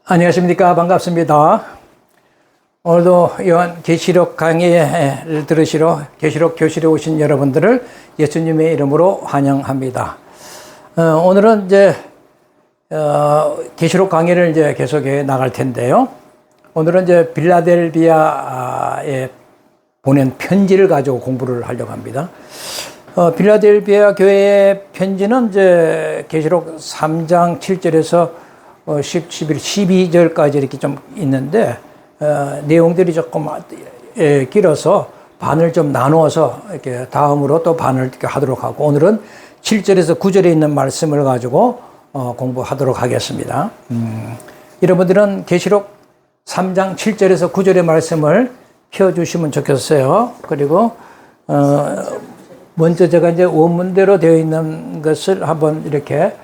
안녕하십니까. 반갑습니다. 오늘도 요한 계시록 강의를 들으시러 계시록 교실에 오신 여러분들을 예수님의 이름으로 환영합니다. 오늘은 이제 계시록 강의를 이제 계속해 나갈 텐데요. 오늘은 이제 빌라델비아에 보낸 편지를 가지고 공부를 하려고 합니다. 빌라델비아 교회의 편지는 이제 계시록 3장 7절에서 11, 12절까지 이렇게 좀 있는데, 내용들이 조금 길어서 반을 좀 나누어서 이렇게 다음으로 또 반을 이렇게 하도록 하고, 오늘은 7절에서 9절에 있는 말씀을 가지고 공부하도록 하겠습니다. 여러분들은 계시록 3장 7절에서 9절의 말씀을 펴주시면 좋겠어요. 그리고, 먼저 제가 이제 원문대로 되어 있는 것을 한번 이렇게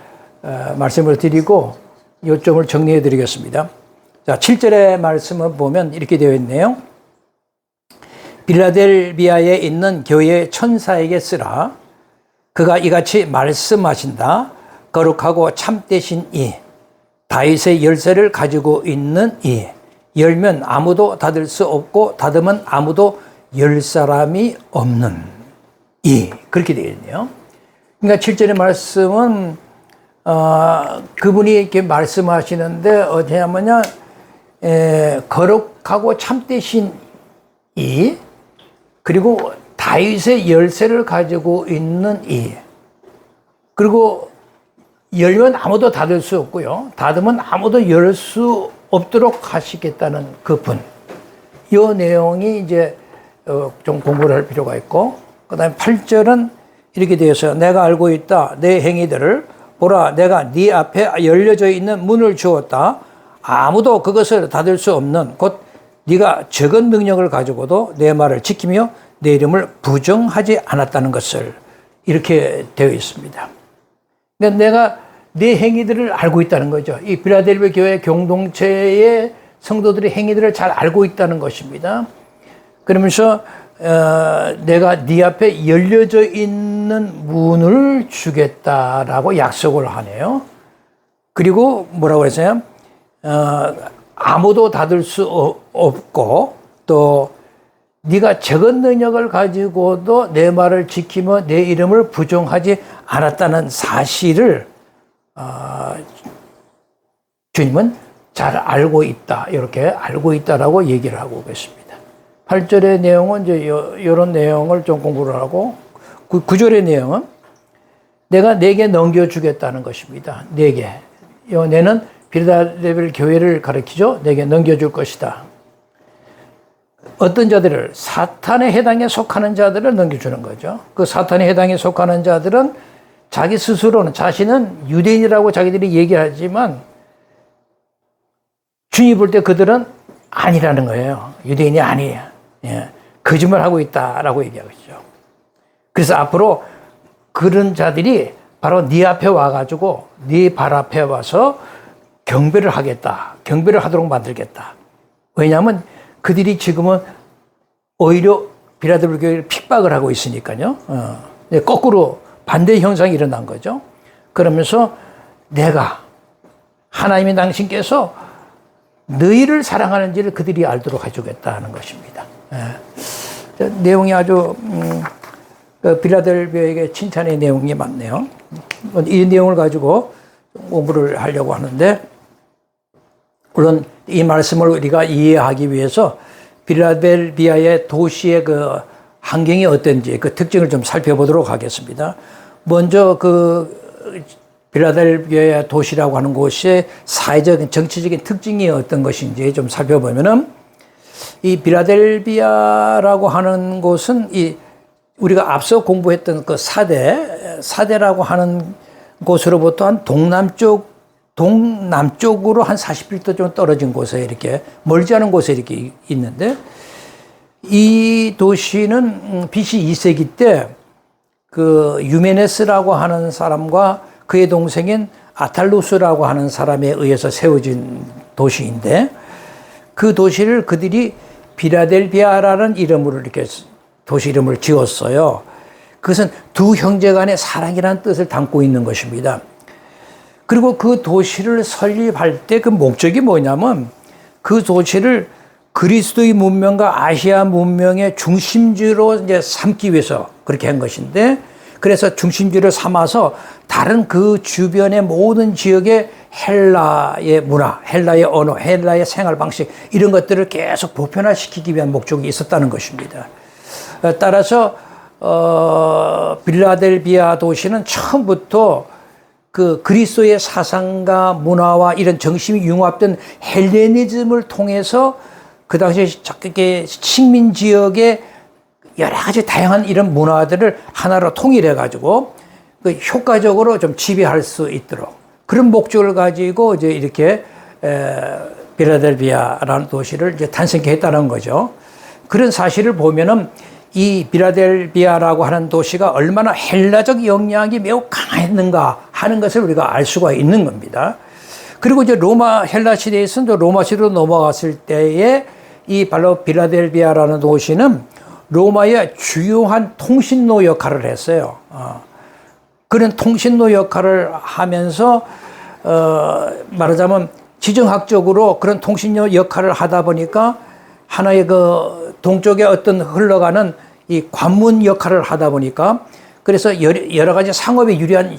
말씀을 드리고, 요점을 정리해 드리겠습니다. 자, 7절의 말씀을 보면 이렇게 되어 있네요. 빌라델비아에 있는 교회 천사에게 쓰라. 그가 이같이 말씀하신다. 거룩하고 참되신 이, 다윗의 열쇠를 가지고 있는 이, 열면 아무도 닫을 수 없고 닫으면 아무도 열 사람이 없는 이, 그렇게 되어 있네요. 그러니까 7절의 말씀은 그분이 이렇게 말씀하시는데 어디냐면요, 거룩하고 참되신 이, 그리고 다윗의 열쇠를 가지고 있는 이, 그리고 열면 아무도 닫을 수 없고요, 닫으면 아무도 열 수 없도록 하시겠다는 그분. 이 내용이 이제 좀 공부를 할 필요가 있고, 그 다음에 8절은 이렇게 되어 있어요. 내가 알고 있다. 내 행위들을 보라, 내가 네 앞에 열려져 있는 문을 주었다. 아무도 그것을 닫을 수 없는, 곧 네가 적은 능력을 가지고도 내 말을 지키며 내 이름을 부정하지 않았다는 것을, 이렇게 되어 있습니다. 그러니까 내가 네 행위들을 알고 있다는 거죠. 이 빌라델비아 교회 공동체의 성도들의 행위들을 잘 알고 있다는 것입니다. 그러면서 내가 네 앞에 열려져 있는 문을 주겠다라고 약속을 하네요. 그리고 뭐라고 했어요? 아무도 닫을 수 없고, 또 네가 적은 능력을 가지고도 내 말을 지키며 내 이름을 부정하지 않았다는 사실을 주님은 잘 알고 있다, 이렇게 알고 있다라고 얘기를 하고 계십니다. 8절의 내용은 이제 이런 내용을 좀 공부를 하고, 9절의 내용은 내가 네게 넘겨주겠다는 것입니다. 네게. 내는 빌라델비아 교회를 가리키죠. 네게 넘겨줄 것이다. 어떤 자들을, 사탄의 해당에 속하는 자들을 넘겨주는 거죠. 그 사탄의 해당에 속하는 자들은 자기 스스로는, 자신은 유대인이라고 자기들이 얘기하지만 주님이 볼 때 그들은 아니라는 거예요. 유대인이 아니에요. 예, 거짓말하고 있다라고 얘기하고 있죠. 그래서 앞으로 그런 자들이 바로 네 앞에 와가지고 네 발 앞에 와서 경배를 하겠다, 경배를 하도록 만들겠다. 왜냐하면 그들이 지금은 오히려 빌라델비아 교회를 핍박을 하고 있으니까요. 거꾸로 반대 현상이 일어난 거죠. 그러면서 내가, 하나님이 당신께서 너희를 사랑하는지를 그들이 알도록 해주겠다는 것입니다. 내용이 아주 빌라델비아에게 칭찬의 내용이 많네요. 이 내용을 가지고 공부를 하려고 하는데, 물론 이 말씀을 우리가 이해하기 위해서 빌라델비아의 도시의 그 환경이 어떤지 그 특징을 좀 살펴보도록 하겠습니다. 먼저 그 빌라델비아 도시라고 하는 곳의 사회적인, 정치적인 특징이 어떤 것인지 좀 살펴보면은, 이 빌라델비아라고 하는 곳은 이 우리가 앞서 공부했던 그 사대라고 하는 곳으로부터 한 동남쪽으로 한 40km 좀 떨어진 곳에, 이렇게 멀지 않은 곳에 이렇게 있는데, 이 도시는 BC 2세기 때 그 유메네스라고 하는 사람과 그의 동생인 아탈루스라고 하는 사람에 의해서 세워진 도시인데, 그 도시를 그들이 빌라델비아라는 이름으로 이렇게 도시 이름을 지었어요. 그것은 두 형제 간의 사랑이라는 뜻을 담고 있는 것입니다. 그리고 그 도시를 설립할 때 그 목적이 뭐냐면 그 도시를 그리스도의 문명과 아시아 문명의 중심지로 이제 삼기 위해서 그렇게 한 것인데, 그래서 중심지를 삼아서 다른 그 주변의 모든 지역의 헬라의 문화, 헬라의 언어, 헬라의 생활 방식 이런 것들을 계속 보편화시키기 위한 목적이 있었다는 것입니다. 따라서 빌라델비아 도시는 처음부터 그 그리스도의 사상과 문화와 이런 정신이 융합된 헬레니즘을 통해서 그 당시에 식민 지역의 여러 가지 다양한 이런 문화들을 하나로 통일해 가지고 그 효과적으로 좀 지배할 수 있도록 그런 목적을 가지고 이제 이렇게 빌라델비아라는 도시를 이제 탄생케 했다는 거죠. 그런 사실을 보면은 이 빌라델비아라고 하는 도시가 얼마나 헬라적 영향이 매우 강했는가 하는 것을 우리가 알 수가 있는 겁니다. 그리고 이제 로마 헬라 시대에서 로마 시대로 넘어갔을 때에 이 바로 빌라델비아라는 도시는 로마의 주요한 통신로 역할을 했어요. 그런 통신로 역할을 하면서 말하자면 지정학적으로 그런 통신로 역할을 하다 보니까 하나의 그 동쪽에 어떤 흘러가는 이 관문 역할을 하다 보니까 그래서 여러 가지 상업에 유리한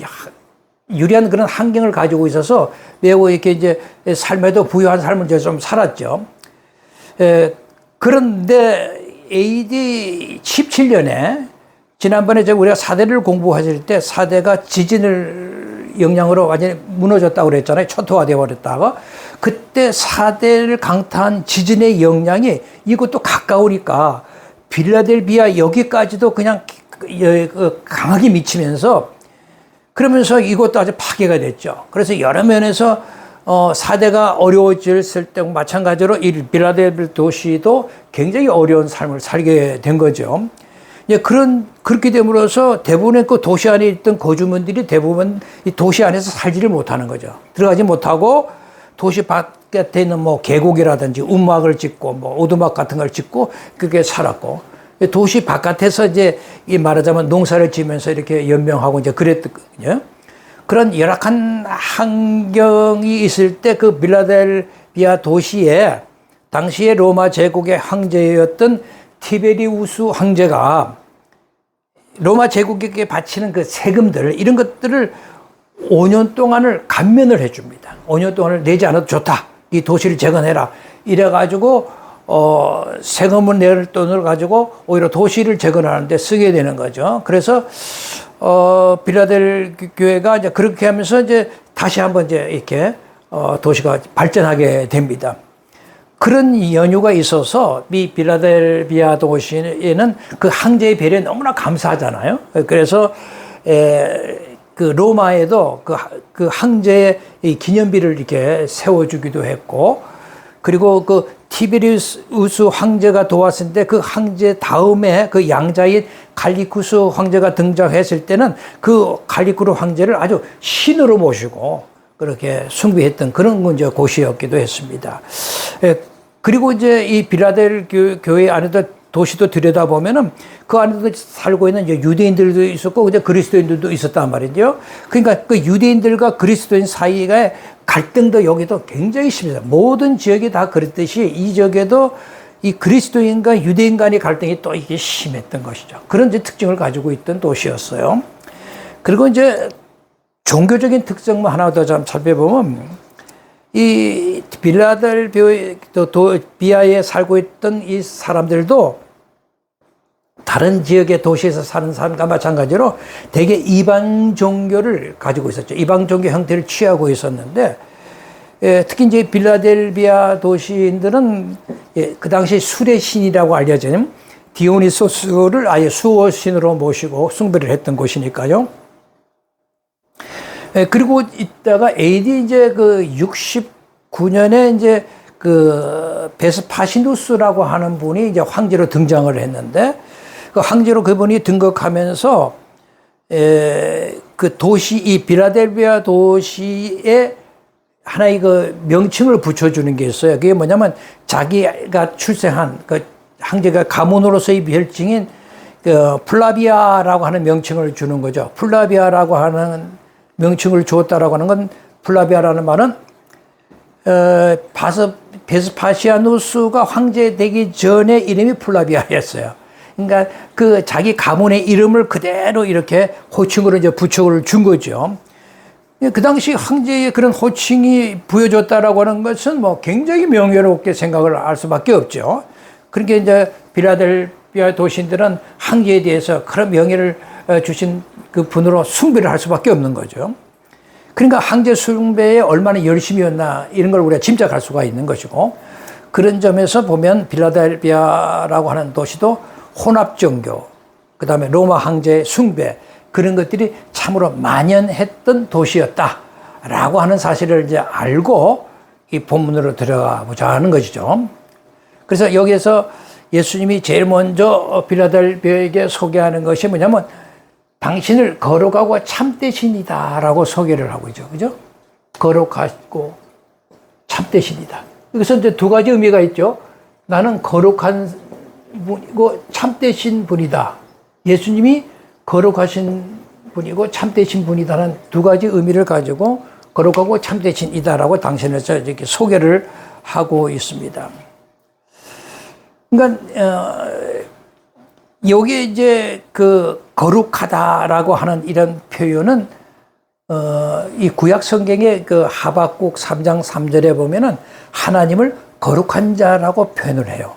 그런 환경을 가지고 있어서 매우 이렇게 이제 삶에도 부유한 삶을 이제 좀 살았죠. 그런데 AD 17년에 지난번에 우리가 사대를 공부하실 때 사대가 지진을 영향으로 완전히 무너졌다고 그랬잖아요. 초토화되어 버렸다가. 그때 사대를 강타한 지진의 영향이 이것도 가까우니까 빌라델비아 여기까지도 그냥 강하게 미치면서 그러면서 이것도 아주 파괴가 됐죠. 그래서 여러 면에서 사대가 어려워졌을 때 마찬가지로 이 빌라델비아 도시도 굉장히 어려운 삶을 살게 된 거죠. 그렇게 됨으로써 대부분의 그 도시 안에 있던 거주민들이 대부분 이 도시 안에서 살지를 못하는 거죠. 들어가지 못하고 도시 바깥에 있는 뭐 계곡이라든지 움막을 짓고 뭐 오두막 같은 걸 짓고 그게 살았고, 도시 바깥에서 이제 이 말하자면 농사를 지면서 이렇게 연명하고 이제 그랬거든요. 그런 열악한 환경이 있을 때 그 빌라델비아 도시에 당시에 로마 제국의 황제였던 티베리우스 황제가 로마 제국에게 바치는 그 세금들 이런 것들을 5년 동안을 감면을 해줍니다. 5년 동안을 내지 않아도 좋다. 이 도시를 재건해라. 이래가지고 세금을 낼 돈을 가지고 오히려 도시를 재건하는데 쓰게 되는 거죠. 그래서 빌라델 교회가 이제 그렇게 하면서 이제 다시 한번 이제 이렇게 도시가 발전하게 됩니다. 그런 연유가 있어서 이 빌라델비아 도시에는 그 황제의 배려에 너무나 감사하잖아요. 그래서 그 로마에도 그 황제의 이 기념비를 이렇게 세워주기도 했고, 그리고 그 티베리우스 황제가 도왔을 때 그 황제 다음에 그 양자인 갈리쿠스 황제가 등장했을 때는 그 갈리쿠스 황제를 아주 신으로 모시고 그렇게 숭배했던 그런 이제 곳이었기도 했습니다. 그리고 이제 이 빌라델 교회 안에도 도시도 들여다보면은 그 안에도 살고 있는 이제 유대인들도 있었고 이제 그리스도인들도 있었단 말이죠. 그러니까 그 유대인들과 그리스도인 사이가 갈등도 여기도 굉장히 심해요. 모든 지역이 다 그랬듯이 이 지역에도 이 그리스도인과 유대인 간의 갈등이 또 이게 심했던 것이죠. 그런 이제 특징을 가지고 있던 도시였어요. 그리고 이제 종교적인 특성만 하나 더 좀 살펴보면 이 빌라델비아에 살고 있던 이 사람들도 다른 지역의 도시에서 사는 사람과 마찬가지로 대개 이방 종교를 가지고 있었죠. 이방 종교 형태를 취하고 있었는데, 특히 이제 빌라델비아 도시인들은 그 당시 술의 신이라고 알려진 디오니소스를 아예 수호신으로 모시고 숭배를 했던 곳이니까요. 그리고 있다가 AD 이제 그 69년에 이제 그 베스파시누스라고 하는 분이 이제 황제로 등장을 했는데, 그 황제로 그분이 등극하면서 그 도시, 이 빌라델비아 도시에 하나의 그 명칭을 붙여주는 게 있어요. 그게 뭐냐면 자기가 출생한 그 황제가 가문으로서의 별칭인 그 플라비아라고 하는 명칭을 주는 거죠. 플라비아라고 하는 명칭을 주었다라고 하는 건 플라비아라는 말은 베스파시아누스가 황제 되기 전에 이름이 플라비아였어요. 그러니까 그 자기 가문의 이름을 그대로 이렇게 호칭으로 이제 부척을 준 거죠. 그 당시 황제의 그런 호칭이 부여졌다라고 하는 것은 뭐 굉장히 명예롭게 생각을 할 수밖에 없죠. 그러니까 이제 필라델피아 도시인들은 황제에 대해서 그런 명예를 주신 그 분으로 숭배를 할 수밖에 없는 거죠. 그러니까 황제 숭배에 얼마나 열심이었나 이런 걸 우리가 짐작할 수가 있는 것이고, 그런 점에서 보면 필라델피아라고 하는 도시도 혼합 종교, 그 다음에 로마 황제 숭배, 그런 것들이 참으로 만연했던 도시였다라고 하는 사실을 이제 알고 이 본문으로 들어가 보자 하는 것이죠. 그래서 여기에서 예수님이 제일 먼저 필라델피아에게 소개하는 것이 뭐냐면 당신을 거룩하고 참되신이다라고 소개를 하고 있죠. 그죠? 거룩하고 참되신이다. 여기서 이제 두 가지 의미가 있죠. 나는 거룩한 분이고 참되신 분이다. 예수님이 거룩하신 분이고 참되신 분이다는 두 가지 의미를 가지고 거룩하고 참되신이다라고 당신을 이렇게 소개를 하고 있습니다. 그러니까 여기에 이제 그 거룩하다라고 하는 이런 표현은 이 구약 성경의 그 하박국 3장 3절에 보면은 하나님을 거룩한 자라고 표현을 해요.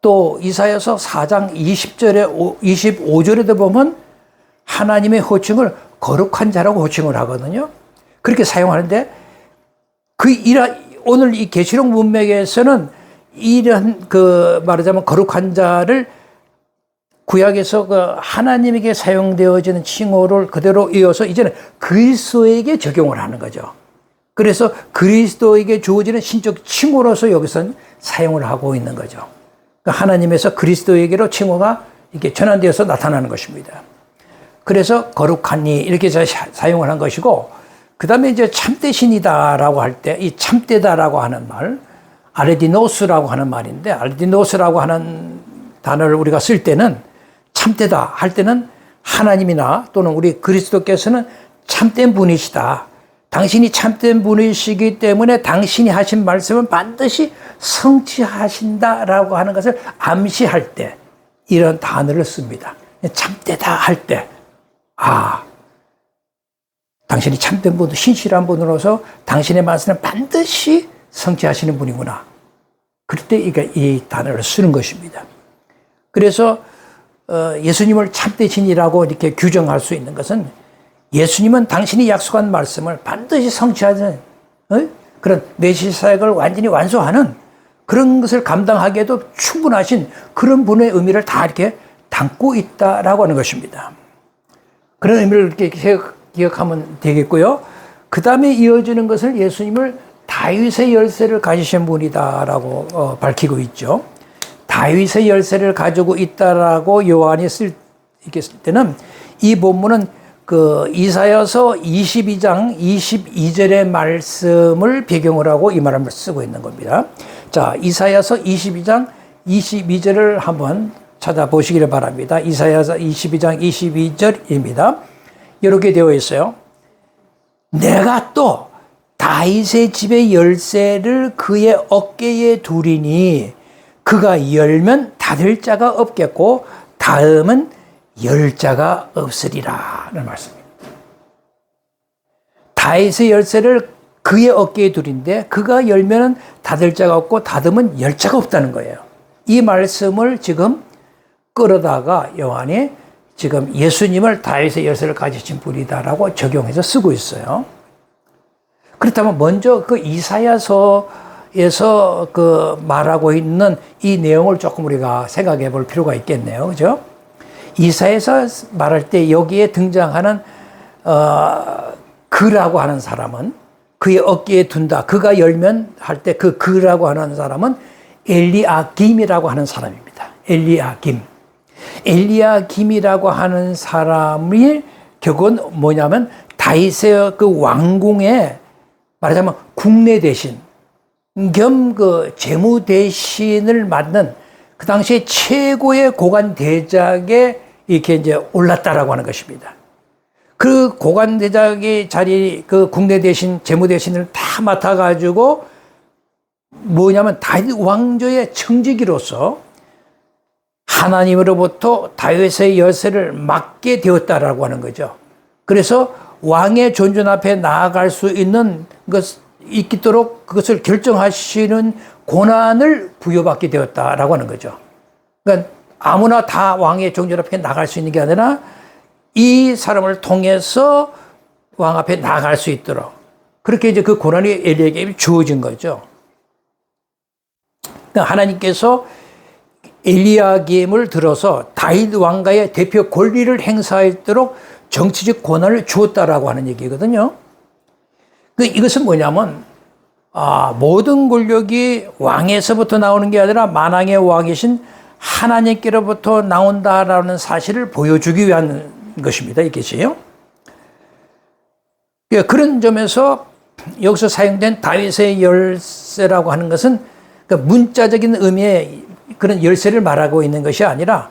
또 이사야서 4장 20절에 25절에도 보면 하나님의 호칭을 거룩한 자라고 호칭을 하거든요. 그렇게 사용하는데 오늘 이 계시록 문맥에서는 이런 그 말하자면 거룩한 자를 구약에서 그 하나님에게 사용되어지는 칭호를 그대로 이어서 이제는 그리스도에게 적용을 하는 거죠. 그래서 그리스도에게 주어지는 신적 칭호로서 여기서는 사용을 하고 있는 거죠. 하나님에서 그리스도에게로 칭호가 이렇게 전환되어서 나타나는 것입니다. 그래서 거룩하니 이렇게 사용을 한 것이고, 그 다음에 이제 참되신이다라고 할 때 이 참되다라고 하는 말, 아레디노스라고 하는 말인데, 아레디노스라고 하는 단어를 우리가 쓸 때는 참되다 할 때는 하나님이나 또는 우리 그리스도께서는 참된 분이시다. 당신이 참된 분이시기 때문에 당신이 하신 말씀은 반드시 성취하신다라고 하는 것을 암시할 때 이런 단어를 씁니다. 참되다 할 때, 당신이 참된 분, 신실한 분으로서 당신의 말씀은 반드시 성취하시는 분이구나. 그럴 때 이 단어를 쓰는 것입니다. 그래서 예수님을 참되신이라고 이렇게 규정할 수 있는 것은 예수님은 당신이 약속한 말씀을 반드시 성취하는 그런 메시아 사역을 완전히 완수하는 그런 것을 감당하기에도 충분하신 그런 분의 의미를 다 이렇게 담고 있다라고 하는 것입니다. 그런 의미를 이렇게 기억하면 되겠고요. 그 다음에 이어지는 것을 예수님을 다윗의 열쇠를 가지신 분이다라고 밝히고 있죠. 다윗의 열쇠를 가지고 있다라고 요한이 쓸 때는 이 본문은 그 이사야서 22장 22절의 말씀을 배경으로 하고 이 말을 쓰고 있는 겁니다. 자, 이사야서 22장 22절을 한번 찾아보시기를 바랍니다. 이사야서 22장 22절입니다. 이렇게 되어 있어요. 내가 또 다윗의 집의 열쇠를 그의 어깨에 두리니 그가 열면 닫을 자가 없겠고 다음은 열 자가 없으리라 는 말씀입니다. 다윗의 열쇠를 그의 어깨에 두린데 그가 열면 닫을 자가 없고 닫으면 열 자가 없다는 거예요. 이 말씀을 지금 끌어다가 요한이 지금 예수님을 다윗의 열쇠를 가지신 분이다라고 적용해서 쓰고 있어요. 그렇다면 먼저 그 이사야서에서 그 말하고 있는 이 내용을 조금 우리가 생각해 볼 필요가 있겠네요. 그죠? 이사야서 말할 때 여기에 등장하는 그라고 하는 사람은 그의 어깨에 둔다. 그가 열면 할 때 그 그라고 하는 사람은 엘리야김이라고 하는 사람입니다. 엘리야김이라고 하는 사람이 결국은 뭐냐면 다윗의 그 왕궁에 말하자면 국내 대신 겸 그 재무 대신을 맡는 그 당시에 최고의 고관 대작에 이렇게 이제 올랐다라고 하는 것입니다. 그 고관대장의 자리, 그 국내 대신, 재무 대신을 다 맡아가지고 뭐냐면 다윗 왕조의 청지기로서 하나님으로부터 다윗의 열쇠를 맡게 되었다라고 하는 거죠. 그래서 왕의 존전 앞에 나아갈 수 있는 것, 있도록 그것을 결정하시는 권한을 부여받게 되었다라고 하는 거죠. 그러니까 아무나 다 왕의 존전 앞에 나갈 수 있는 게 아니라 이 사람을 통해서 왕 앞에 나갈 수 있도록 그렇게 이제 그 권한이 엘리야에게 주어진 거죠. 그러니까 하나님께서 엘리야김을 들어서 다윗 왕가의 대표 권리를 행사하도록 정치적 권한을 주었다라고 하는 얘기거든요. 이것은 뭐냐면 모든 권력이 왕에서부터 나오는 게 아니라 만왕의 왕이신 하나님께로부터 나온다라는 사실을 보여주기 위한 것입니다. 이것이요. 그런 점에서 여기서 사용된 다윗의 열쇠라고 하는 것은 문자적인 의미의 그런 열쇠를 말하고 있는 것이 아니라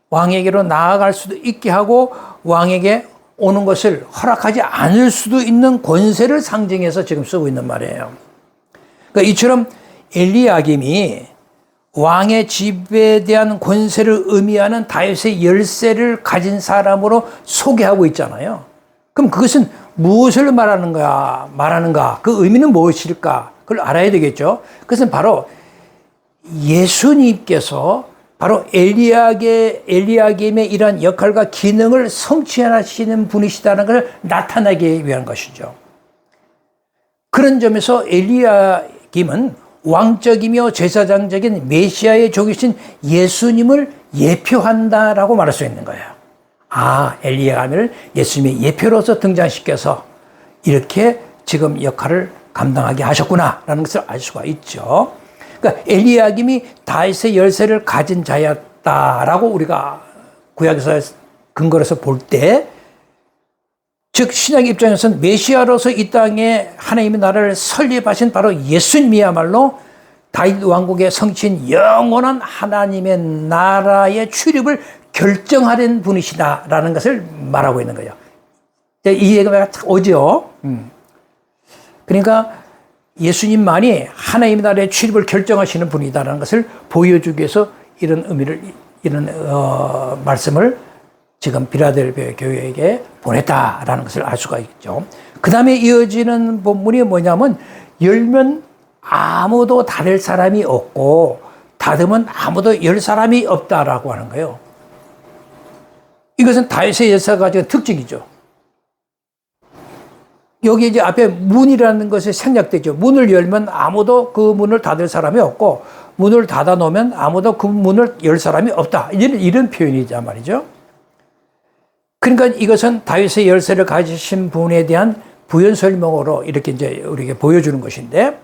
왕에게로 나아갈 수도 있게 하고 왕에게 오는 것을 허락하지 않을 수도 있는 권세를 상징해서 지금 쓰고 있는 말이에요. 그러니까 이처럼 엘리야김이 왕의 집에 대한 권세를 의미하는 다윗의 열쇠를 가진 사람으로 소개하고 있잖아요. 그럼 그것은 무엇을 말하는가? 그 의미는 무엇일까? 그걸 알아야 되겠죠. 그것은 바로 예수님께서 바로 엘리야김의 이러한 역할과 기능을 성취하시는 분이시다는 것을 나타나기 위한 것이죠. 그런 점에서 엘리야김은 왕적이며 제사장적인 메시아의 종이신 예수님을 예표한다라고 말할 수 있는 거예요. 엘리야김을 예수님의 예표로서 등장시켜서 이렇게 지금 역할을 감당하게 하셨구나라는 것을 알 수가 있죠. 그러니까 엘리야김이 다윗의 열쇠를 가진 자였다라고 우리가 구약에서 근거로서 볼 때, 즉 신약 입장에서는 메시아로서 이 땅에 하나님의 나라를 설립하신 바로 예수님이야말로 다윗 왕국의 성취인 영원한 하나님의 나라의 출입을 결정하는 분이시다라는 것을 말하고 있는 거예요. 이 얘기가 오죠. 그러니까 예수님만이 하나님의 나라의 출입을 결정하시는 분이다라는 것을 보여주기 위해서 이런 의미를, 이런 말씀을 지금 빌라델비아 교회에게 보냈다라는 것을 알 수가 있죠. 그 다음에 이어지는 본문이 뭐냐면, 열면 아무도 닫을 사람이 없고 닫으면 아무도 열 사람이 없다라고 하는 거예요. 이것은 다윗의 열쇠가 가진 특징이죠. 여기 이제 앞에 문이라는 것이 생략되죠. 문을 열면 아무도 그 문을 닫을 사람이 없고, 문을 닫아 놓으면 아무도 그 문을 열 사람이 없다. 이런 표현이자 말이죠. 그러니까 이것은 다윗의 열쇠를 가지신 분에 대한 부연 설명으로 이렇게 이제 우리에게 보여주는 것인데,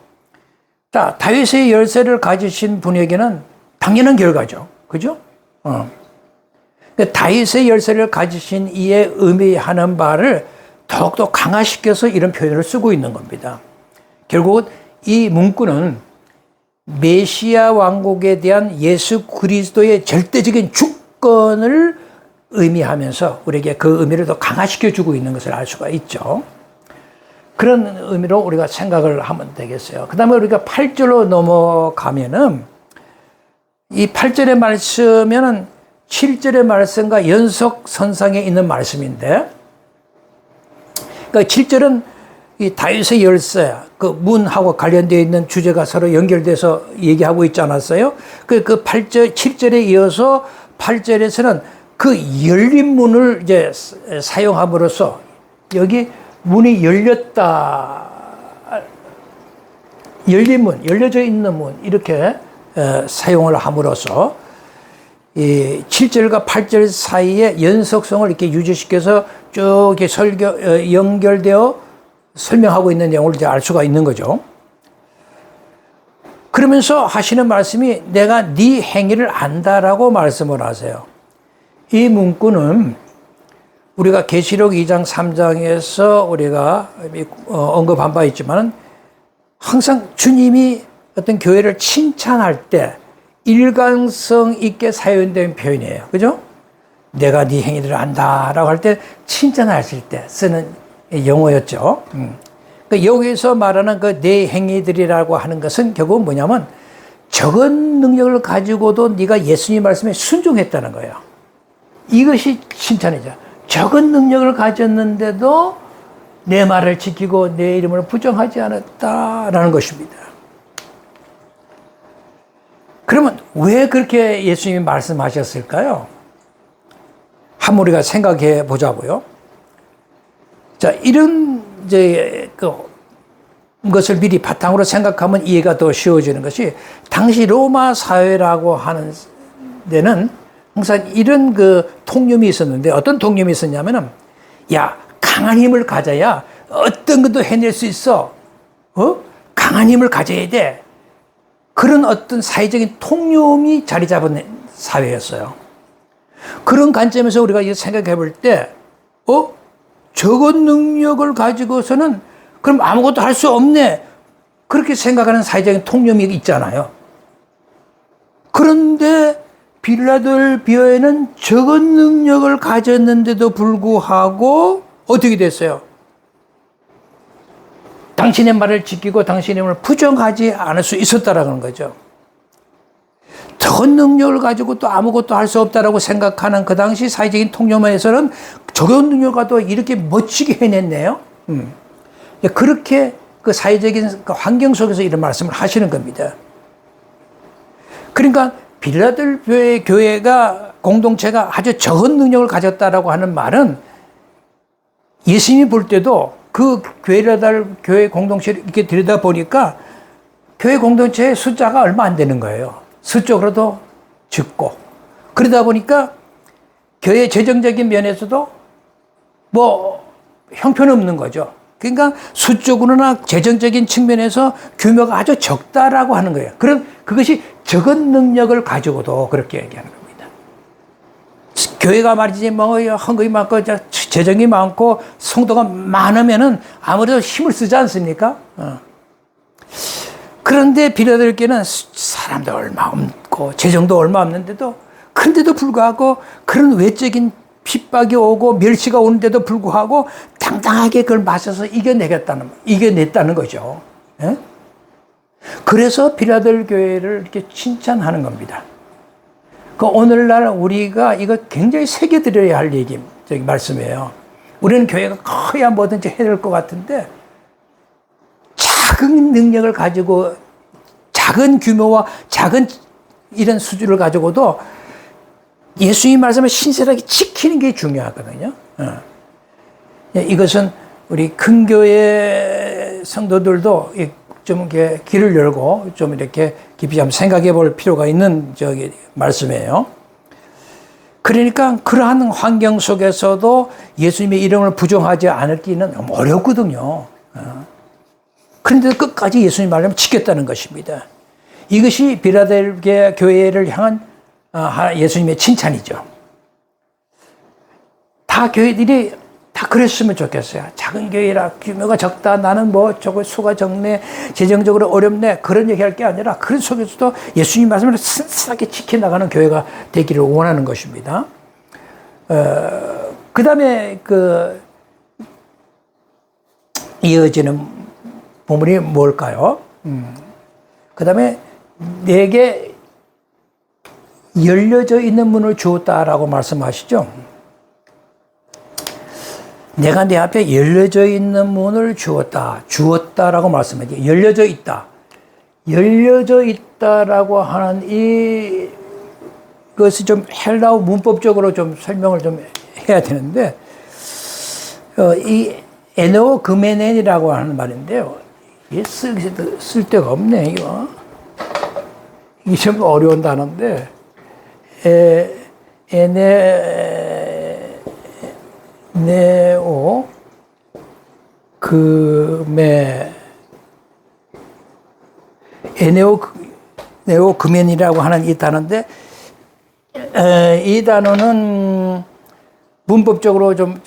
자, 다윗의 열쇠를 가지신 분에게는 당연한 결과죠. 그죠? 다윗의 열쇠를 가지신 이에 의미하는 바를 더욱더 강화시켜서 이런 표현을 쓰고 있는 겁니다. 결국은 이 문구는 메시아 왕국에 대한 예수 그리스도의 절대적인 주권을 의미하면서 우리에게 그 의미를 더 강화시켜주고 있는 것을 알 수가 있죠. 그런 의미로 우리가 생각을 하면 되겠어요. 그 다음에 우리가 8절로 넘어가면은 이 8절의 말씀은 7절의 말씀과 연속선상에 있는 말씀인데, 그러니까 7절은 이 다윗의 열쇠, 그 문하고 관련되어 있는 주제가 서로 연결돼서 얘기하고 있지 않았어요? 그 8절, 7절에 이어서 8절에서는 그 열린 문을 이제 사용함으로써 여기 문이 열렸다, 열린 문, 열려져 있는 문, 이렇게 사용을 함으로써 이 7절과 8절 사이에 연속성을 이렇게 유지시켜서 쭉 이렇게 연결되어 설명하고 있는 내용을 이제 알 수가 있는 거죠. 그러면서 하시는 말씀이 내가 네 행위를 안다라고 말씀을 하세요. 이 문구는 우리가 계시록 2장 3장에서 우리가 언급한 바 있지만, 항상 주님이 어떤 교회를 칭찬할 때 일관성 있게 사용된 표현이에요. 그죠? 내가 네 행위들을 안다라고 할 때 칭찬하실 때 쓰는 용어였죠. 그러니까 여기서 말하는 그 내 행위들이라고 하는 것은 결국은 뭐냐면 적은 능력을 가지고도 네가 예수님 말씀에 순종했다는 거예요. 이것이 칭찬이죠. 적은 능력을 가졌는데도 내 말을 지키고 내 이름을 부정하지 않았다라는 것입니다. 그러면 왜 그렇게 예수님이 말씀하셨을까요? 한번 우리가 생각해 보자고요. 자, 이런 것을 미리 바탕으로 생각하면 이해가 더 쉬워지는 것이, 당시 로마 사회라고 하는 데는 항상 이런 통념이 있었는데, 어떤 통념이 있었냐면은, 야, 강한 힘을 가져야 어떤 것도 해낼 수 있어. 강한 힘을 가져야 돼. 그런 어떤 사회적인 통념이 자리 잡은 사회였어요. 그런 관점에서 우리가 생각해 볼 때, 적은 능력을 가지고서는 그럼 아무것도 할 수 없네. 그렇게 생각하는 사회적인 통념이 있잖아요. 그런데 빌라델비아에는 적은 능력을 가졌는데도 불구하고 어떻게 됐어요? 당신의 말을 지키고 당신의 말을 부정하지 않을 수 있었다라는 거죠. 적은 능력을 가지고 또 아무것도 할 수 없다라고 생각하는 그 당시 사회적인 통념에서는 적은 능력을 가지고 이렇게 멋지게 해냈네요. 그렇게 그 사회적인 환경 속에서 이런 말씀을 하시는 겁니다. 그러니까 빌라델비아의 교회가, 공동체가 아주 적은 능력을 가졌다라고 하는 말은 예수님이 볼 때도 그 교회 공동체를 이렇게 들여다보니까 교회 공동체의 숫자가 얼마 안 되는 거예요. 수적으로도 적고. 그러다 보니까 교회 재정적인 면에서도 형편없는 거죠. 그러니까 수적으로나 재정적인 측면에서 규모가 아주 적다라고 하는 거예요. 그럼 그것이 적은 능력을 가지고도 그렇게 얘기하는 겁니다. 교회가 말이지 헌금이 많고 재정이 많고 성도가 많으면은 아무래도 힘을 쓰지 않습니까? 그런데 빌라델비아는 사람도 얼마 없고 재정도 얼마 없는데도, 근데도 불구하고 그런 외적인 핍박이 오고 멸시가 오는데도 불구하고 당당하게 그걸 맞서서 이겨냈다는 거죠. 예? 그래서 빌라델 교회를 이렇게 칭찬하는 겁니다. 오늘날 우리가 이거 굉장히 새겨드려야 할 말씀이에요. 우리는 교회가 커야 뭐든지 해야 될 것 같은데, 작은 능력을 가지고 작은 규모와 작은 이런 수준을 가지고도 예수님 말씀을 신실하게 지키는 게 중요하거든요. 이것은 우리 큰 교회 성도들도 좀 이렇게 귀를 열고 좀 이렇게 깊이 한번 생각해 볼 필요가 있는 말씀이에요. 그러니까 그러한 환경 속에서도 예수님의 이름을 부정하지 않기는 어렵거든요. 그런데도 끝까지 예수님 말씀을 지켰다는 것입니다. 이것이 빌라델비아 교회를 향한 예수님의 칭찬이죠. 다 교회들이 다 그랬으면 좋겠어요. 작은 교회라 규모가 적다, 나는 저거 수가 적네, 재정적으로 어렵네, 그런 얘기할 게 아니라 그런 속에서도 예수님 말씀을 순수하게 지켜나가는 교회가 되기를 원하는 것입니다. 그 다음에 이어지는 부분이 뭘까요? 그 다음에 내게 열려져 있는 문을 주었다라고 말씀하시죠. 내가 내 앞에 열려져 있는 문을 주었다라고 말씀하죠. 열려져 있다. 열려져 있다라고 하는 이것이 좀 헬라어 문법적으로 좀 설명을 좀 해야 되는데, 이 에노그메넨이라고 하는 말인데요. 이게 쓸 데가 없네, 이거. 이게 좀 어려운 단어인데, 에네오그멘이라고 하는 이 단어인데, 이 단어는 문법적으로 좀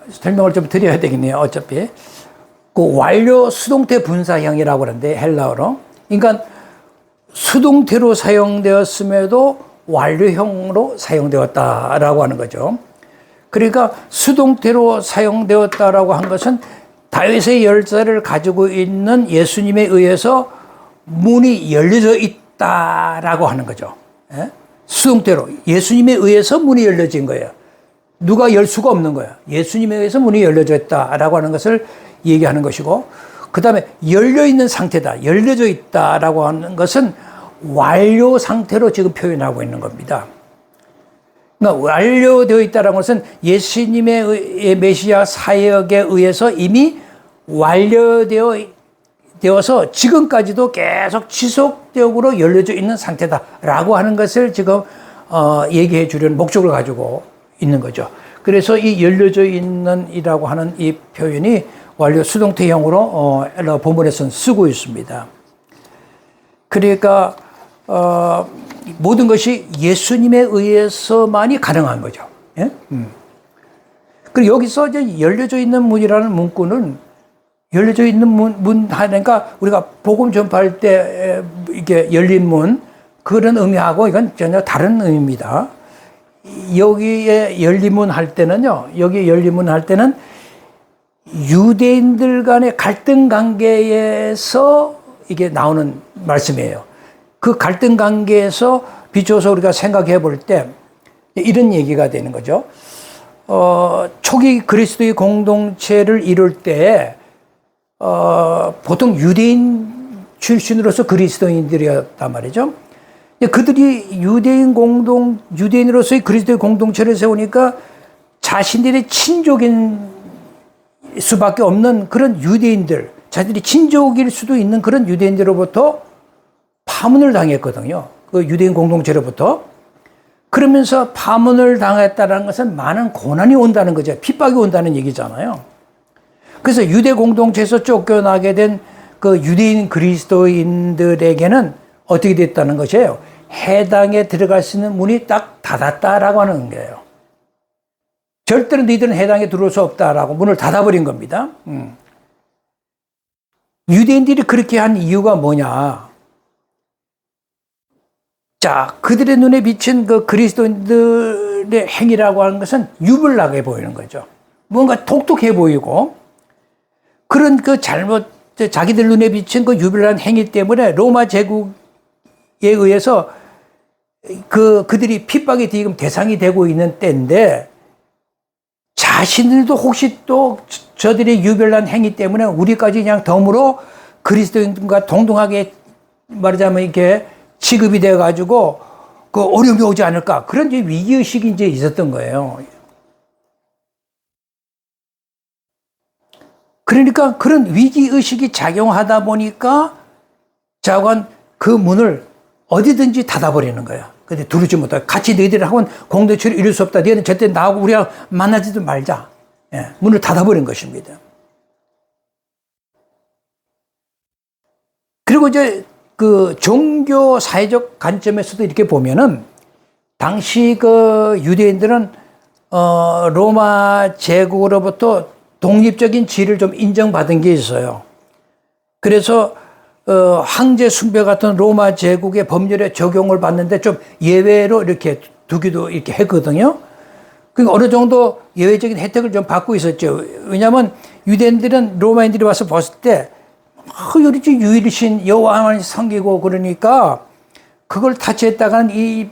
설명을 좀 드려야 되겠네요. 어차피 완료 수동태 분사형이라고 하는데, 헬라어로. 그러니까 수동태로 사용되었음에도 완료형으로 사용되었다라고 하는 거죠. 그러니까 수동태로 사용되었다라고 한 것은 다윗의 열쇠를 가지고 있는 예수님에 의해서 문이 열려져 있다라고 하는 거죠. 예? 수동태로 예수님에 의해서 문이 열려진 거예요. 누가 열 수가 없는 거예요. 예수님에 의해서 문이 열려져 있다라고 하는 것을 얘기하는 것이고, 그 다음에 열려있는 상태다, 열려져 있다라고 하는 것은 완료 상태로 지금 표현하고 있는 겁니다. 그러니까 완료되어 있다는 것은 예수님의 메시아 사역에 의해서 이미 완료되어서 지금까지도 계속 지속적으로 열려져 있는 상태다라고 하는 것을 지금 얘기해 주려는 목적을 가지고 있는 거죠. 그래서 이 열려져 있는이라고 하는 이 표현이 완료 수동태형으로 엘라 본문에서는 쓰고 있습니다. 그러니까 모든 것이 예수님에 의해서만이 가능한 거죠. 예? 그리고 여기서 이제 열려져 있는 문이라는 문구는 열려져 있는 문 하니까 우리가 복음 전파할 때 이게 열린 문 그런 의미하고 이건 전혀 다른 의미입니다. 여기에 열린 문 할 때는요, 여기 열린 문 할 때는 유대인들 간의 갈등 관계에서 이게 나오는 말씀이에요. 그 갈등 관계에서 비춰서 우리가 생각해 볼 때 이런 얘기가 되는 거죠. 초기 그리스도의 공동체를 이룰 때 보통 유대인 출신으로서 그리스도인들이었단 말이죠. 그들이 유대인으로서의 그리스도의 공동체를 세우니까 자신들의 친족인 수밖에 없는 그런 유대인들, 자신들이 친족일 수도 있는 그런 유대인들로부터 파문을 당했거든요. 그 유대인 공동체로부터. 그러면서 파문을 당했다는 것은 많은 고난이 온다는 거죠. 핍박이 온다는 얘기잖아요. 그래서 유대 공동체에서 쫓겨나게 된 그 유대인 그리스도인들에게는 어떻게 됐다는 것이에요? 해당에 들어갈 수 있는 문이 딱 닫았다라고 하는 거예요. 절대로 너희들은 해당에 들어올 수 없다라고 문을 닫아버린 겁니다. 유대인들이 그렇게 한 이유가 뭐냐? 자, 그들의 눈에 비친 그 그리스도인들의 행위라고 하는 것은 유별나게 보이는 거죠. 뭔가 독특해 보이고, 그런 그 자기들 눈에 비친 그 유별난 행위 때문에 로마 제국에 의해서 그들이 핍박이 지금 대상이 되고 있는 때인데, 자신들도 혹시 또 저들의 유별난 행위 때문에 우리까지 그냥 덤으로 그리스도인과 동등하게 말하자면 이렇게 취급이 돼가지고 그 어려움이 오지 않을까, 그런 이제 위기의식이 이제 있었던 거예요. 그러니까 그런 위기의식이 작용하다 보니까 자관 그 문을 어디든지 닫아버리는 거야. 근데 두르지 못하고 같이 너희들하고는 공동체를 이룰 수 없다. 너희는 절대 나하고 우리하고 만나지도 말자. 예, 문을 닫아버린 것입니다. 그리고 이제 그 종교 사회적 관점에서도 이렇게 보면은 당시 그 유대인들은 로마 제국으로부터 독립적인 지위를 좀 인정받은 게 있어요. 그래서 황제 숭배 같은 로마 제국의 법률에 적용을 받는데 좀 예외로 이렇게 두기도 이렇게 했거든요. 그러니까 어느 정도 예외적인 혜택을 좀 받고 있었죠. 왜냐하면 유대인들은 로마인들이 와서 봤을 때 우리 집 유일신 여호와만 섬기고 그러니까 그걸 타치했다가는 이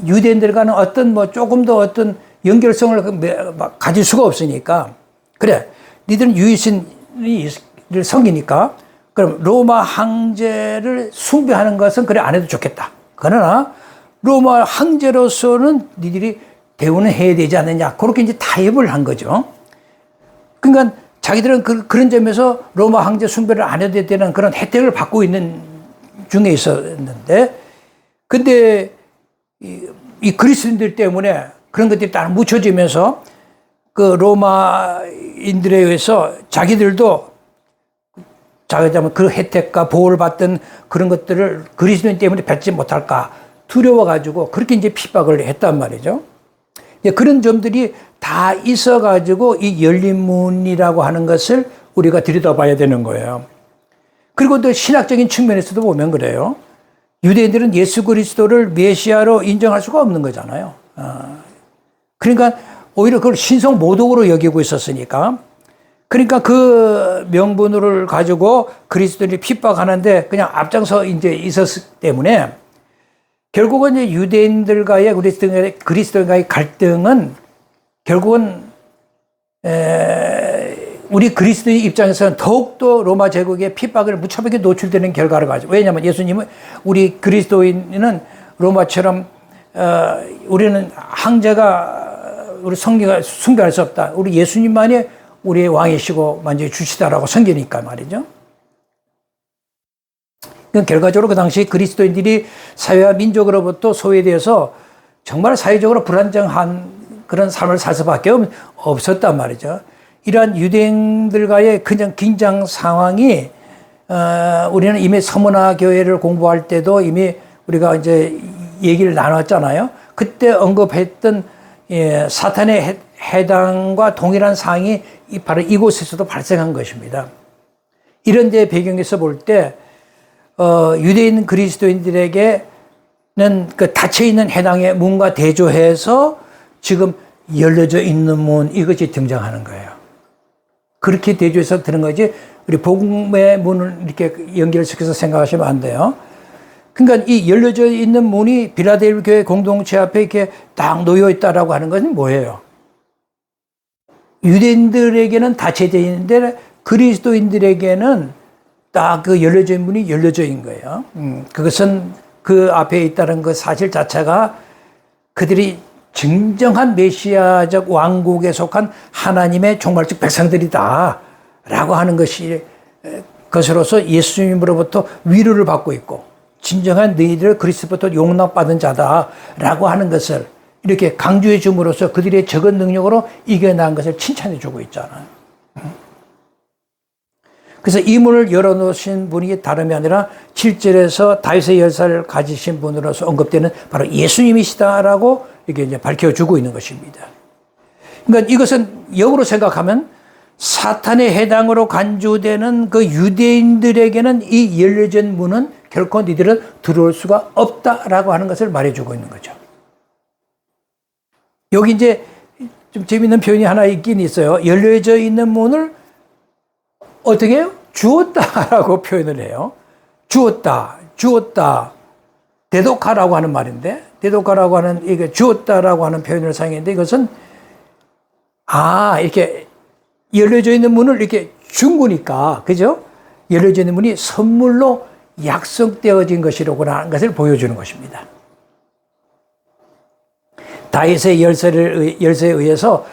유대인들과는 어떤 뭐 조금 더 어떤 연결성을 가질 수가 없으니까, 그래 니들은 유일신을 섬기니까 그럼 로마 황제를 숭배하는 것은 그래 안 해도 좋겠다. 그러나 로마 황제로서는 니들이 대우는 해야 되지 않느냐, 그렇게 이제 타협을 한 거죠. 그러니까 자기들은 그런 점에서 로마 황제 숭배를 안 해도 되는 그런 혜택을 받고 있는 중에 있었는데, 근데 이 그리스도인들 때문에 그런 것들이 딱 묻혀지면서 그 로마인들에 의해서 자기들도 자기들 그 혜택과 보호를 받던 그런 것들을 그리스도인 때문에 받지 못할까 두려워가지고 그렇게 이제 핍박을 했단 말이죠. 그런 점들이 다 있어가지고 이 열린 문이라고 하는 것을 우리가 들여다봐야 되는 거예요. 그리고 또 신학적인 측면에서도 보면 그래요. 유대인들은 예수 그리스도를 메시아로 인정할 수가 없는 거잖아요. 그러니까 오히려 그걸 신성 모독으로 여기고 있었으니까. 그러니까 그 명분을 가지고 그리스도를 핍박하는데 그냥 앞장서 이제 있었기 때문에 결국은 이제 유대인들과의 그리스도인과의 갈등은 결국은 우리 그리스도의 입장에서는 더욱더 로마 제국의 핍박을 무차별하게 노출되는 결과를 가지고, 왜냐하면 예수님은 우리 그리스도인은 로마처럼 우리는 황제가 우리 성경을 숭배할 수 없다. 우리 예수님만이 우리의 왕이시고 만주의 주시다라고 섬기니까 말이죠. 결과적으로 그 당시 그리스도인들이 사회와 민족으로부터 소외되어서 정말 사회적으로 불안정한 그런 삶을 살 수밖에 없었단 말이죠. 이러한 유대인들과의 그냥 긴장 상황이 우리는 이미 서문화 교회를 공부할 때도 이미 우리가 이제 얘기를 나눴잖아요. 그때 언급했던 사탄의 해당과 동일한 상황이 바로 이곳에서도 발생한 것입니다. 이런 데 배경에서 볼 때 유대인 그리스도인들에게는 그 닫혀있는 해당의 문과 대조해서 지금 열려져 있는 문, 이것이 등장하는 거예요. 그렇게 대조해서 드는 거지 우리 복음의 문을 이렇게 연결시켜서 생각하시면 안 돼요. 그러니까 이 열려져 있는 문이 빌라델비아 교회 공동체 앞에 이렇게 딱 놓여 있다라고 하는 것은 뭐예요? 유대인들에게는 닫혀져 있는데 그리스도인들에게는 딱 그 열려져 있는 문이 열려져 있는 거예요. 그것은 그 앞에 있다는 그 사실 자체가 그들이 진정한 메시아적 왕국에 속한 하나님의 종말적 백성들이다 라고 하는 것으로서 예수님으로부터 위로를 받고 있고, 진정한 너희들 그리스도부터 용납받은 자다라고 하는 것을 이렇게 강조해 줌으로써 그들의 적은 능력으로 이겨난 것을 칭찬해 주고 있잖아요. 그래서 이 문을 열어놓으신 분이 다름이 아니라 7절에서 다윗의 열쇠를 가지신 분으로서 언급되는 바로 예수님이시다라고 이렇게 이제 밝혀주고 있는 것입니다. 그러니까 이것은 역으로 생각하면 사탄의 해당으로 간주되는 그 유대인들에게는 이 열려진 문은 결코 너희들은 들어올 수가 없다라고 하는 것을 말해주고 있는 거죠. 여기 이제 좀 재밌는 표현이 하나 있긴 있어요. 열려져 있는 문을 어떻게 해요? 주었다라고 표현을 해요. 주었다. 대독하라고 하는 말인데, 대독하라고 하는, 이게 주었다라고 하는 표현을 사용했는데, 이것은, 이렇게 열려져 있는 문을 이렇게 준 거니까, 그죠? 열려져 있는 문이 선물로 약속되어진 것이라고 하는 것을 보여주는 것입니다. 다윗의 열쇠에 의해서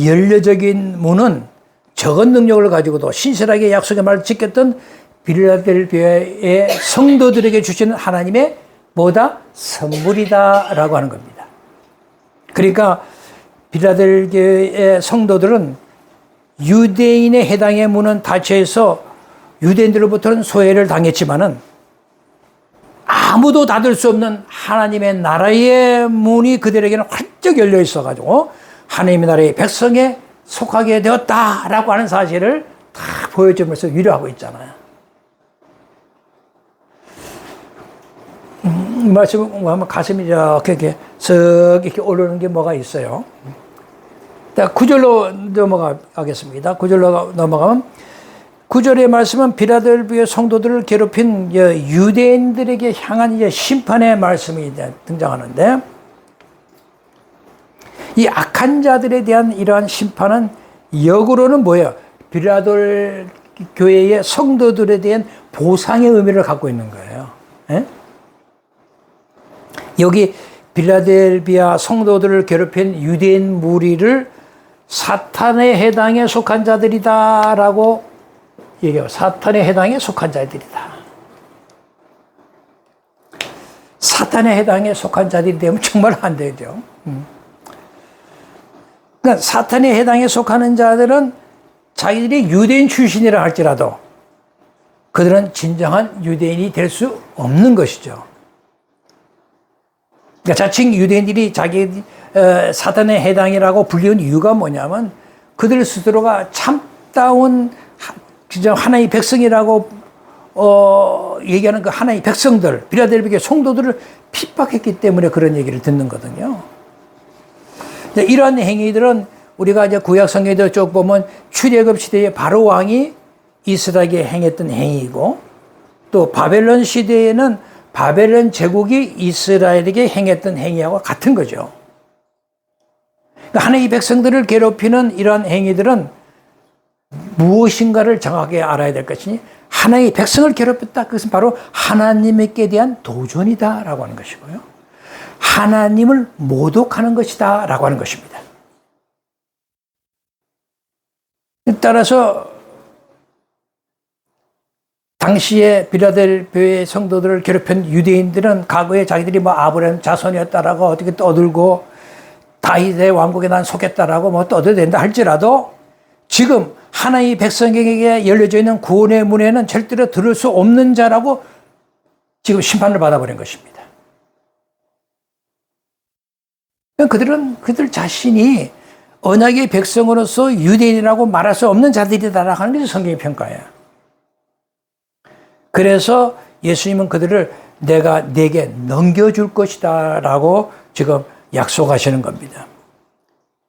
열려진 문은 적은 능력을 가지고도 신실하게 약속의 말을 지켰던 빌라델비아의 성도들에게 주시는 하나님의 뭐다? 선물이다라고 하는 겁니다. 그러니까 빌라델비아의 성도들은 유대인의 해당의 문은 닫혀서 유대인들로부터는 소외를 당했지만은 아무도 닫을 수 없는 하나님의 나라의 문이 그들에게는 활짝 열려 있어가지고 하나님의 나라의 백성에 속하게 되었다라고 하는 사실을 다 보여주면서 위로하고 있잖아요. 말씀을 공부하면 가슴이 이렇게 이렇게 오르는 게 뭐가 있어요. 9절로 넘어가겠습니다. 9절로 넘어가면 9절의 말씀은 빌라델비아 성도들을 괴롭힌 유대인들에게 향한 심판의 말씀이 등장하는데, 이 악한 자들에 대한 이러한 심판은 역으로는 뭐예요? 빌라델 교회의 성도들에 대한 보상의 의미를 갖고 있는 거예요. 예? 여기 빌라델비아 성도들을 괴롭힌 유대인 무리를 사탄의 해당에 속한 자들이다라고 얘기해요. 사탄의 해당에 속한 자들이다. 사탄의 해당에 속한 자들이 되면 정말 안 되죠. 그러니까 사탄의 해당에 속하는 자들은 자기들이 유대인 출신이라 할지라도 그들은 진정한 유대인이 될 수 없는 것이죠. 그러니까 자칭 유대인들이 자기 사탄의 해당이라고 불리는 이유가 뭐냐면 그들 스스로가 참다운 하나님의 백성이라고 얘기하는 그 하나의 백성들, 빌라델비아 성도들을 핍박했기 때문에 그런 얘기를 듣는 거거든요. 이러한 행위들은 우리가 이제 구약 성경에 쭉 보면 출애굽 시대에 바로 왕이 이스라엘에게 행했던 행위이고, 또 바벨론 시대에는 바벨론 제국이 이스라엘에게 행했던 행위하고 같은 거죠. 그러니까 하나님의 백성들을 괴롭히는 이러한 행위들은 무엇인가를 정확하게 알아야 될 것이니, 하나님의 백성을 괴롭혔다. 그것은 바로 하나님께 대한 도전이다라고 하는 것이고요. 하나님을 모독하는 것이다라고 하는 것입니다. 따라서 당시에 빌라델비아의 성도들을 괴롭힌 유대인들은 과거에 자기들이 뭐 아브라함 자손이었다라고 어떻게 떠들고 다윗의 왕국에 난 속했다라고 뭐 떠들된다 할지라도, 지금 하나님의 백성에게 열려져 있는 구원의 문에는 절대로 들을 수 없는 자라고 지금 심판을 받아버린 것입니다. 그들 자신이 언약의 백성으로서 유대인이라고 말할 수 없는 자들이다라고 하는 것이 성경의 평가예요. 그래서 예수님은 그들을 내가 네게 넘겨줄 것이다 라고 지금 약속하시는 겁니다.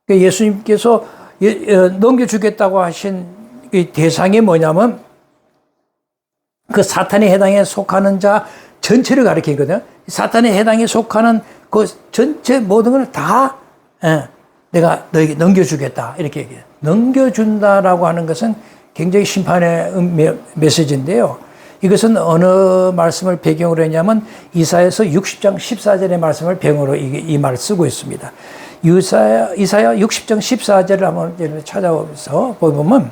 예수님께서 넘겨주겠다고 하신 이 대상이 뭐냐면 그 사탄의 해당에 속하는 자 전체를 가리키거든요. 사탄의 해당에 속하는 그 전체 모든 걸 다 내가 너에게 넘겨주겠다 이렇게 얘기해요. 넘겨준다라고 하는 것은 굉장히 심판의 메시지인데요. 이것은 어느 말씀을 배경으로 했냐면 이사야서 60장 14절의 말씀을 배경으로 이 말을 쓰고 있습니다. 이사야 60장 14절을 한번 찾아보면서 보면,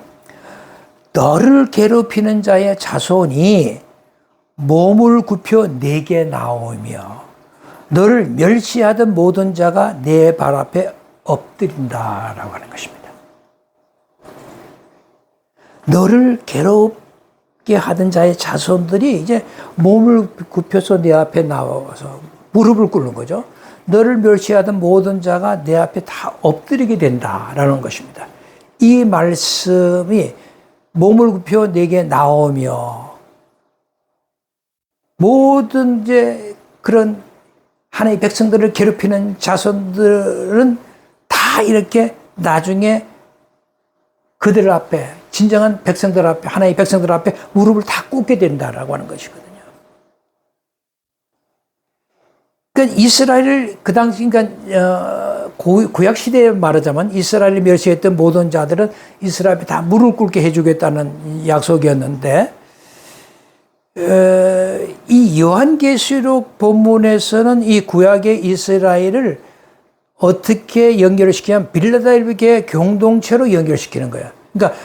너를 괴롭히는 자의 자손이 몸을 굽혀 내게 나오며 너를 멸시하던 모든 자가 내 발 앞에 엎드린다라고 하는 것입니다. 너를 괴롭게 하던 자의 자손들이 이제 몸을 굽혀서 내 앞에 나와서 무릎을 꿇는 거죠. 너를 멸시하던 모든 자가 내 앞에 다 엎드리게 된다라는 것입니다. 이 말씀이 몸을 굽혀 내게 나오며, 모든 이제 그런 하나님의 백성들을 괴롭히는 자손들은 다 이렇게 나중에 그들 앞에, 진정한 백성들 앞에, 하나님의 백성들 앞에 무릎을 다 꿇게 된다라고 하는 것이거든요. 그러니까 이스라엘을 그 당시, 그러니까 구약 시대에 말하자면 이스라엘을 멸시했던 모든 자들은 이스라엘 앞에 다 무릎 꿇게 해주겠다는 약속이었는데, 이 요한계시록 본문에서는 이 구약의 이스라엘을 어떻게 연결을 시키냐면 빌라델비아 공동체로 연결시키는 거예요. 그러니까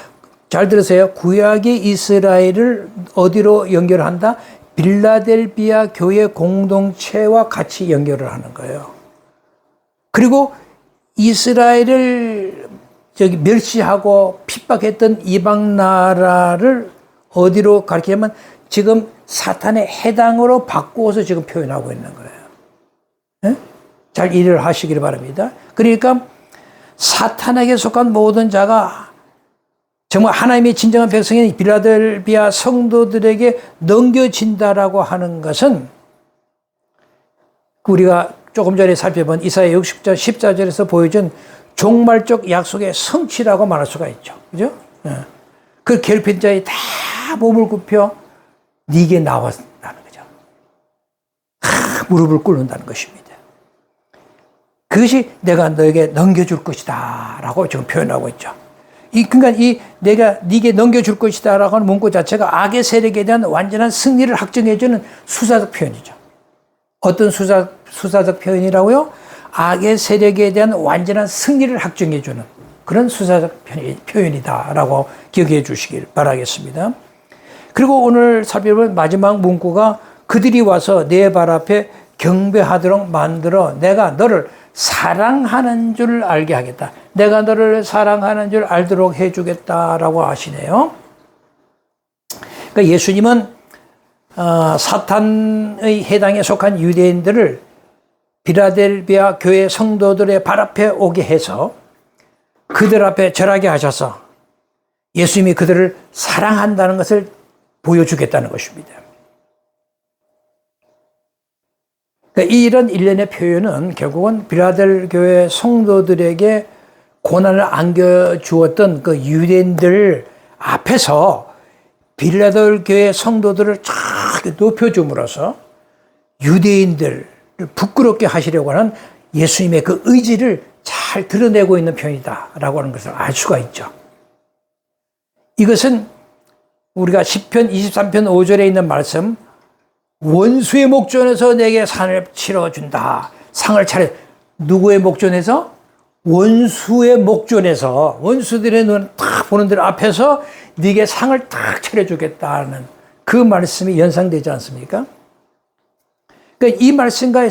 잘 들으세요. 구약의 이스라엘을 어디로 연결한다? 빌라델비아 교회 공동체와 같이 연결을 하는 거예요. 그리고 이스라엘을 멸시하고 핍박했던 이방 나라를 어디로 가리키냐면 지금 사탄의 해당으로 바꾸어서 지금 표현하고 있는 거예요. 네? 잘 이해를 하시길 바랍니다. 그러니까 사탄에게 속한 모든 자가 정말 하나님의 진정한 백성인 빌라델비아 성도들에게 넘겨진다라고 하는 것은 우리가 조금 전에 살펴본 이사야 60장 14절에서 보여준 종말적 약속의 성취라고 말할 수가 있죠. 그죠? 그 괴롭힌 자의 다 몸을 굽혀 네게 나왔다는 거죠. 무릎을 꿇는다는 것입니다. 그것이 내가 너에게 넘겨줄 것이다 라고 지금 표현하고 있죠. 그러니까 내가 네게 넘겨줄 것이다 라고 하는 문구 자체가 악의 세력에 대한 완전한 승리를 확정해주는 수사적 표현이죠. 어떤 수사적 표현이라고요? 악의 세력에 대한 완전한 승리를 확정해주는 그런 수사적 표현이다라고 기억해 주시길 바라겠습니다. 그리고 오늘 살펴볼 마지막 문구가 그들이 와서 내 발 앞에 경배하도록 만들어 내가 너를 사랑하는 줄 알게 하겠다. 내가 너를 사랑하는 줄 알도록 해주겠다라고 하시네요. 그러니까 예수님은 사탄의 해당에 속한 유대인들을 빌라델비아 교회 성도들의 발 앞에 오게 해서 그들 앞에 절하게 하셔서 예수님이 그들을 사랑한다는 것을 보여주겠다는 것입니다. 그러니까 이런 일련의 표현은 결국은 빌라델 교회 성도들에게 고난을 안겨주었던 그 유대인들 앞에서 빌라델 교회 성도들을 쫙 높여줌으로써 유대인들을 부끄럽게 하시려고 하는 예수님의 그 의지를 잘 드러내고 있는 표현이다라고 하는 것을 알 수가 있죠. 이것은 우리가 시편 23편 5절에 있는 말씀, 원수의 목전에서 내게 상을 치러준다. 상을 차려. 누구의 목전에서? 원수의 목전에서, 원수들의 눈 딱 보는 들 앞에서 네게 상을 딱 차려주겠다는 그 말씀이 연상되지 않습니까? 그러니까 이 말씀과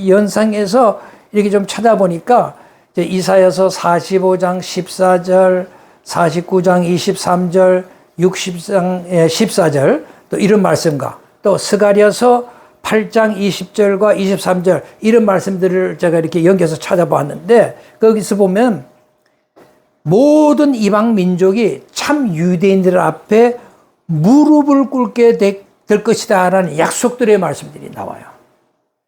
연상해서 이렇게 좀 찾아보니까 이사야서 45장 14절, 49장 23절, 60장 14절 또 이런 말씀과 또 스가랴서 8장 20절과 23절 이런 말씀들을 제가 이렇게 연결해서 찾아봤는데 거기서 보면 모든 이방 민족이 참 유대인들 앞에 무릎을 꿇게 될 것이다 라는 약속들의 말씀들이 나와요.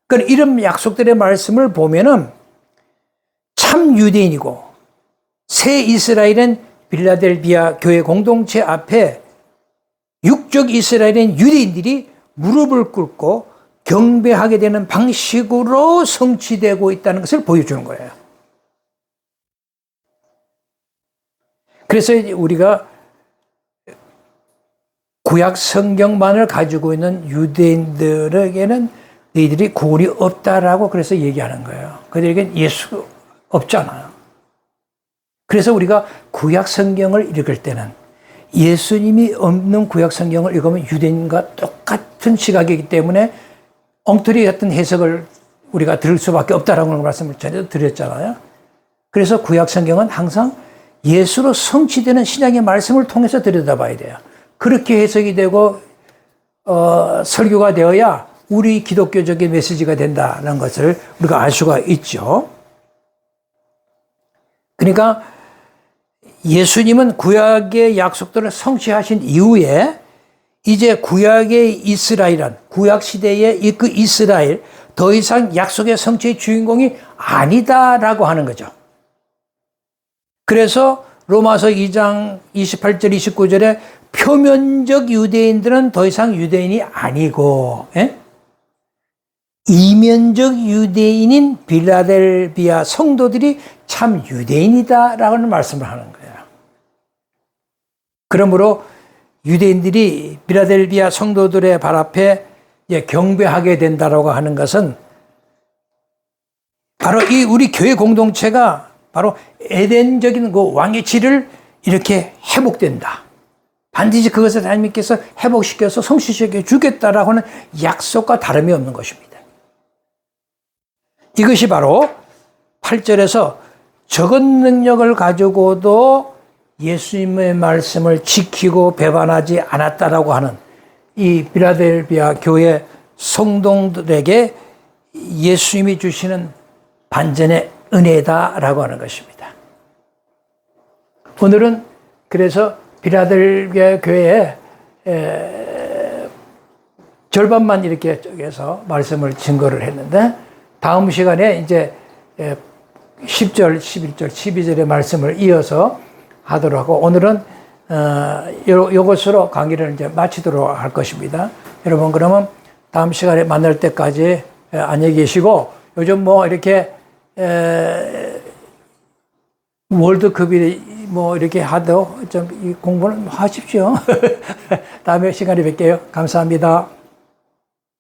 그러니까 이런 약속들의 말씀을 보면은 참 유대인이고 새 이스라엘은 빌라델비아 교회 공동체 앞에 육적 이스라엘인 유대인들이 무릎을 꿇고 경배하게 되는 방식으로 성취되고 있다는 것을 보여주는 거예요. 그래서 우리가 구약 성경만을 가지고 있는 유대인들에게는 너희들이 구원이 없다라고 그래서 얘기하는 거예요. 그들에게는 예수 없잖아요. 그래서 우리가 구약 성경을 읽을 때는 예수님이 없는 구약 성경을 읽으면 유대인과 똑같은 시각이기 때문에 엉터리 같은 해석을 우리가 들을 수밖에 없다라고 하는 말씀을 전에 드렸잖아요. 그래서 구약 성경은 항상 예수로 성취되는 신약의 말씀을 통해서 들여다봐야 돼요. 그렇게 해석이 되고 설교가 되어야 우리 기독교적인 메시지가 된다는 것을 우리가 알 수가 있죠. 그러니까 예수님은 구약의 약속들을 성취하신 이후에 이제 구약의 이스라엘은 구약 시대의 그 이스라엘 더 이상 약속의 성취의 주인공이 아니다라고 하는 거죠. 그래서 로마서 2장 28절 29절에 표면적 유대인들은 더 이상 유대인이 아니고 이면적 유대인인 빌라델비아 성도들이 참 유대인이다라고 하는 말씀을 하는 거예요. 그러므로 유대인들이 빌라델비아 성도들의 발 앞에 경배하게 된다라고 하는 것은 바로 이 우리 교회 공동체가 바로 에덴적인 그 왕의 질을 이렇게 회복된다. 반드시 그것을 하나님께서 회복시켜서 성취시켜 주겠다라고 하는 약속과 다름이 없는 것입니다. 이것이 바로 8절에서 적은 능력을 가지고도 예수님의 말씀을 지키고 배반하지 않았다라고 하는 이 빌라델비아 교회 성도들에게 예수님이 주시는 반전의 은혜다라고 하는 것입니다. 오늘은 그래서 빌라델비아 교회에 절반만 이렇게 해서 말씀을 증거를 했는데 다음 시간에 이제 10절, 11절, 12절의 말씀을 이어서 하도록 하고 오늘은 이것으로 강의를 이제 마치도록 할 것입니다. 여러분 그러면 다음 시간에 만날 때까지 안녕히 계시고 요즘 뭐 이렇게 월드컵이 뭐 이렇게 하도 좀 이 공부는 하십시오. 다음에 시간에 뵐게요. 감사합니다.